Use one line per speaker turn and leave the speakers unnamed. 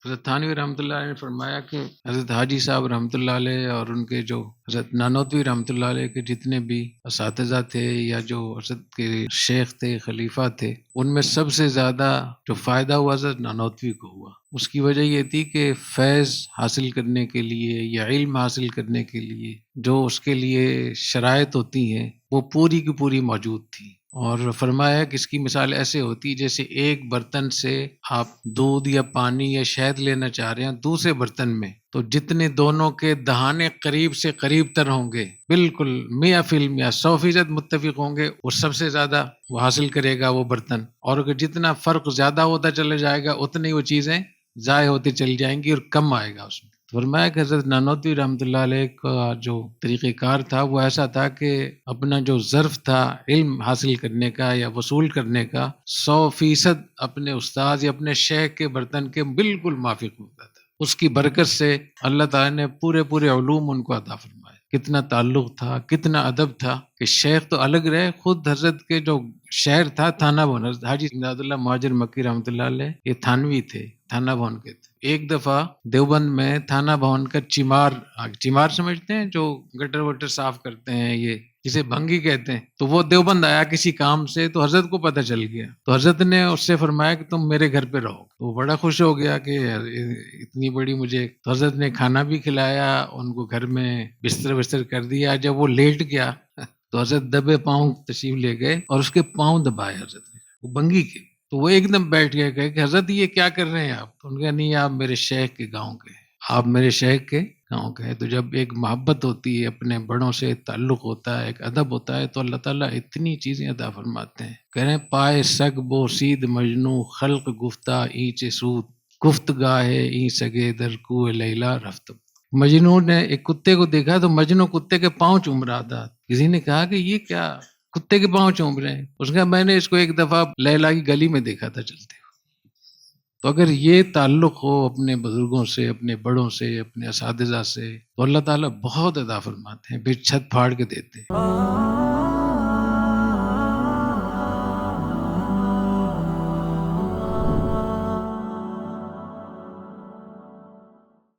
حضرت تھانوی رحمۃ اللہ علیہ نے فرمایا کہ حضرت حاجی صاحب رحمۃ اللہ علیہ اور ان کے جو حضرت نانوتوی رحمۃ اللہ علیہ کے جتنے بھی اساتذہ تھے یا جو حضرت کے شیخ تھے، خلیفہ تھے، ان میں سب سے زیادہ جو فائدہ ہوا حضرت نانوتوی کو ہوا۔ اس کی وجہ یہ تھی کہ فیض حاصل کرنے کے لیے یا علم حاصل کرنے کے لیے جو اس کے لیے شرائط ہوتی ہیں وہ پوری کی پوری موجود تھی۔ اور فرمایا کہ اس کی مثال ایسے ہوتی جیسے ایک برتن سے آپ دودھ یا پانی یا شہد لینا چاہ رہے ہیں دوسرے برتن میں، تو جتنے دونوں کے دہانے قریب سے قریب تر ہوں گے، بالکل 100% یا 100% متفق ہوں گے، وہ سب سے زیادہ وہ حاصل کرے گا وہ برتن۔ اور اگر جتنا فرق زیادہ ہوتا چلا جائے گا اتنی وہ چیزیں ضائع ہوتی چلی جائیں گی اور کم آئے گا اس میں۔ فرمایا کہ حضرت نانوتوی رحمۃ اللہ علیہ کا جو طریقہ کار تھا وہ ایسا تھا کہ اپنا جو ظرف تھا علم حاصل کرنے کا یا وصول کرنے کا 100% اپنے استاذ یا اپنے شیخ کے برتن کے بالکل موافق ہوتا تھا۔ اس کی برکت سے اللہ تعالیٰ نے پورے علوم ان کو عطا فرمائے۔ کتنا تعلق تھا، کتنا ادب تھا کہ شیخ تو الگ رہے، خود حضرت کے جو شہر تھا تھانہ بھون، حضرت حاجی امداد اللہ مہاجر مکی رحمۃ اللہ علیہ یہ تھانوی تھے، تھانہ بھون کے تھے۔ ایک دفعہ دیوبند میں تھانہ بھون کا چمار سمجھتے ہیں جو گٹر وٹر صاف کرتے ہیں، یہ جسے بھنگی کہتے ہیں، تو وہ دیوبند آیا کسی کام سے، تو حضرت کو پتہ چل گیا، تو حضرت نے اس سے فرمایا کہ تم میرے گھر پہ رہو۔ تو وہ بڑا خوش ہو گیا کہ اتنی بڑی مجھے، تو حضرت نے کھانا بھی کھلایا، ان کو گھر میں بستر کر دیا۔ جب وہ لیٹ گیا تو حضرت دبے پاؤں تشریف لے گئے اور اس کے پاؤں دبائے حضرت نے، وہ بھنگی کے۔ تو وہ ایک دم بیٹھ گئے، کہے کہ حضرت یہ کیا کر رہے ہیں آپ؟ تو ان کا نہیں، آپ میرے شیخ کے گاؤں کے ہیں، آپ میرے شیخ کے گاؤں کے ہیں۔ تو جب ایک محبت ہوتی ہے، اپنے بڑوں سے تعلق ہوتا ہے، ایک ادب ہوتا ہے، تو اللہ تعالیٰ اتنی چیزیں عطا فرماتے ہیں۔ کہہ رہے ہیں پائے سگ بو سید مجنو خلق گفتہ اینچ سود گفت گاہے این سگے در کوہ لیلا رفت۔ مجنو نے ایک کتے کو دیکھا تو مجنو کتے کے پاؤں چوم رہا تھا۔ کسی نے کہا کہ یہ کیا کتے کے پاؤں چوم رہے ہیں؟ اس نے، میں نے اس کو ایک دفعہ لیلا کی گلی میں دیکھا تھا چلتے ہوئے۔ تو اگر یہ تعلق ہو اپنے بزرگوں سے، اپنے بڑوں سے، اپنے اساتذہ سے، تو اللہ تعالیٰ بہت عطا فرماتے ہیں، پھر چھت پھاڑ کے دیتے ہیں۔